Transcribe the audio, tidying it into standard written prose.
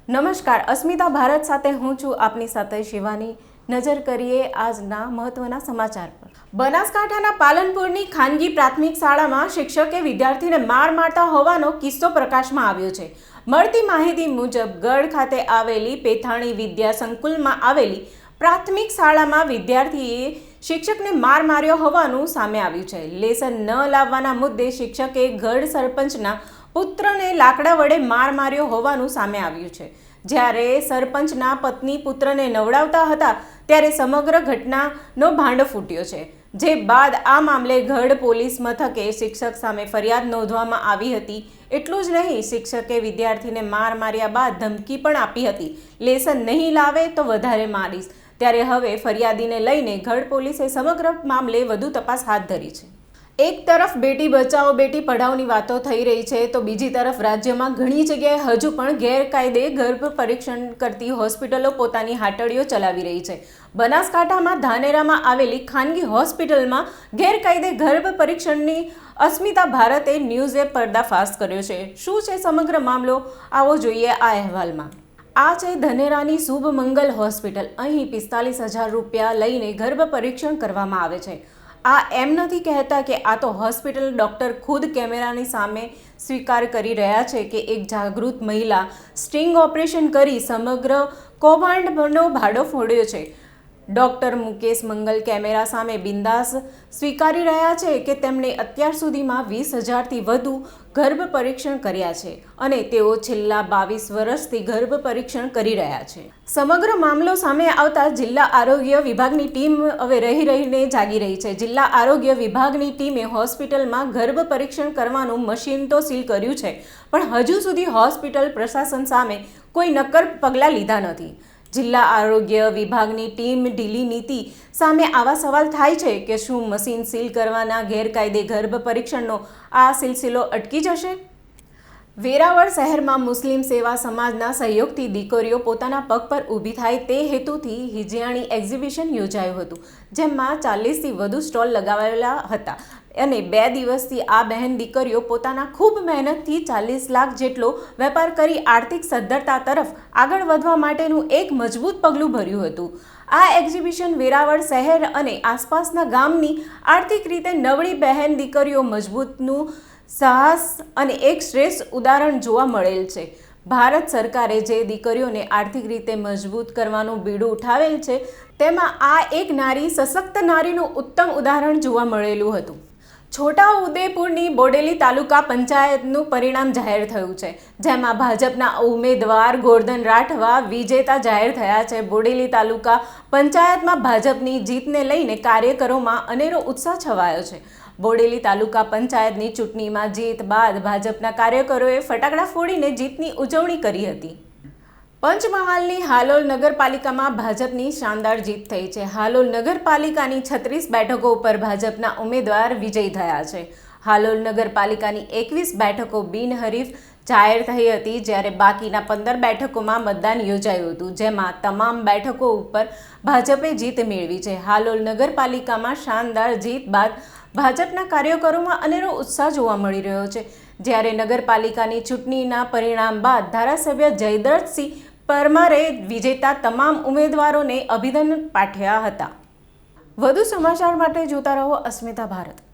નમસ્કાર, અસ્મિતા ભારત સાથે હું છું આપની સાથે શિવાની। નજર કરીએ આજના મહત્વના સમાચાર પર। બનાસકાંઠાના પાલનપુરની ખાનગી પ્રાથમિક શાળામાં શિક્ષકે વિદ્યાર્થીને માર મારતા હોવાનો કિસ્સો પ્રકાશમાં આવ્યો છે। મળતી માહિતી મુજબ ગઢ ખાતે આવેલી પેથાણી વિદ્યા સંકુલમાં આવેલી પ્રાથમિક શાળામાં વિદ્યાર્થીએ શિક્ષકને માર માર્યો હોવાનું સામે આવ્યું છે। લેસન ન લાવવાના મુદ્દે શિક્ષકે ગઢ સરપંચના પુત્રને લાકડા વડે માર માર્યો હોવાનું સામે આવ્યું છે। જ્યારે સરપંચના પત્ની પુત્રને નવડાવતા હતા ત્યારે સમગ્ર ઘટનાનો ભાંડો ફૂટ્યો છે। જે બાદ આ મામલે ગઢ પોલીસ મથકે શિક્ષક સામે ફરિયાદ નોંધવામાં આવી હતી। એટલું જ નહીં, શિક્ષકે વિદ્યાર્થીને માર માર્યા બાદ ધમકી પણ આપી હતી, લેસન નહીં લાવે તો વધારે મારીશ। ત્યારે હવે ફરિયાદીને લઈને ગઢ પોલીસે સમગ્ર મામલે વધુ તપાસ હાથ ધરી છે। એક તરફ બેટી બચાવો બેટી પઢાઓની વાતો થઈ રહી છે તો બીજી તરફ રાજ્યમાં ઘણી જગ્યાએ હજુ પણ ગેરકાયદે ગર્ભ પરીક્ષણ કરતી હોસ્પિટલો પોતાની હાટડીઓ ચલાવી રહી છે। બનાસકાંઠામાં ધાનેરામાં આવેલી ખાનગી હોસ્પિટલમાં ગેરકાયદે ગર્ભ પરીક્ષણની અસ્મિતા ભારતે ન્યૂઝે પર્દાફાશ કર્યો છે। શું છે સમગ્ર મામલો, આવો જોઈએ આ અહેવાલમાં। આ છે ધાનેરાની શુભ મંગલ હોસ્પિટલ। અહીં 45,000 રૂપિયા લઈને ગર્ભ પરીક્ષણ કરવામાં આવે છે। આ એમ નથી કહેતા કે આ તો હોસ્પિટલ ડૉક્ટર ખુદ કેમેરાની સામે સ્વીકાર કરી રહ્યા છે કે એક જાગૃત મહિલા સ્ટિંગ ઓપરેશન કરી સમગ્ર કૌભાંડનો ભાડો ફોડ્યો છે। ડૉક્ટર મુકેશ મંગલ કેમેરા સામે બિંદાસ સ્વીકારી રહ્યા છે કે તેમણે અત્યાર સુધીમાં 20,000થી વધુ ગર્ભ પરીક્ષણ કર્યા છે અને તેઓ છેલ્લા 22 વર્ષથી ગર્ભ પરીક્ષણ કરી રહ્યા છે। સમગ્ર મામલો સામે આવતા જિલ્લા આરોગ્ય વિભાગની ટીમ હવે રહીને જાગી રહી છે। જિલ્લા આરોગ્ય વિભાગની ટીમે હોસ્પિટલમાં ગર્ભ પરીક્ષણ કરવાનું મશીન તો સીલ કર્યું છે, પણ હજુ સુધી હોસ્પિટલ પ્રશાસન સામે કોઈ નક્કર પગલાં લીધા નથી। જિલ્લા આરોગ્ય વિભાગની ટીમ ઢીલી નીતિ સામે આવા સવાલ થાય છે કે શું મશીન સીલ કરવાના ગેરકાયદે ગર્ભ પરીક્ષણનો આ સિલસિલો અટકી જશે? વેરાવળ શહેરમાં મુસ્લિમ સેવા સમાજના સહયોગથી દીકરીઓ પોતાના પગ પર ઊભી થાય તે હેતુથી હિજિયાણી એક્ઝિબિશન યોજાયું હતું, જેમાં 40થી વધુ સ્ટોલ લગાવેલા હતા અને 2 દિવસથી આ બહેન દીકરીઓ પોતાના ખૂબ મહેનતથી 40 લાખ જેટલો વેપાર કરી આર્થિક સદ્ધરતા તરફ આગળ વધવા માટેનું એક મજબૂત પગલું ભર્યું હતું। આ એક્ઝિબિશન વેરાવળ શહેર અને આસપાસના ગામની આર્થિક રીતે નબળી બહેન દીકરીઓ મજબૂતનું સાહસ અને એક શ્રેષ્ઠ ઉદાહરણ જોવા મળેલ છે। ભારત સરકારે જે દીકરીઓને આર્થિક રીતે મજબૂત કરવાનું બીડું ઉઠાવેલ છે તેમાં આ એક નારી સશક્ત નારીનું ઉત્તમ ઉદાહરણ જોવા મળેલું હતું। છોટાઉદેપુરની બોડેલી તાલુકા પંચાયતનું પરિણામ જાહેર થયું છે, જેમાં ભાજપના ઉમેદવાર ગોરધન રાઠવા વિજેતા જાહેર થયા છે। બોડેલી તાલુકા પંચાયતમાં ભાજપની જીતને લઈને કાર્યકરોમાં અનેરો ઉત્સાહ છવાયો છે। બોડેલી તાલુકા પંચાયતની ચૂંટણીમાં જીત બાદ ભાજપના કાર્યકરોએ ફટાકડા ફોડીને જીતની ઉજવણી કરી હતી। પંચમહાલની હાલોલ નગરપાલિકામાં ભાજપની શાનદાર જીત થઈ છે। હાલોલ નગરપાલિકાની 36 બેઠકો ઉપર ભાજપના ઉમેદવાર વિજયી થયા છે। હાલોલ નગરપાલિકાની 21 બેઠકો બિનહરીફ જાહેર થઈ હતી, જ્યારે બાકીના 15 બેઠકોમાં મતદાન યોજાયું હતું, જેમાં તમામ બેઠકો ઉપર ભાજપે જીત મેળવી છે। હાલોલ નગરપાલિકામાં શાનદાર જીત બાદ ભાજપના કાર્યકરોમાં અનેરો ઉત્સાહ જોવા મળી રહ્યો છે। જ્યારે નગરપાલિકાની ચૂંટણીના પરિણામ બાદ ધારાસભ્ય જયદ્રથસિંહ પરમારે વિજેતા તમામ ઉમેદવારોને અભિનંદન પાઠવ્યા હતા। વધુ સમાચાર માટે જોતા રહો અસ્મિતા ભારત।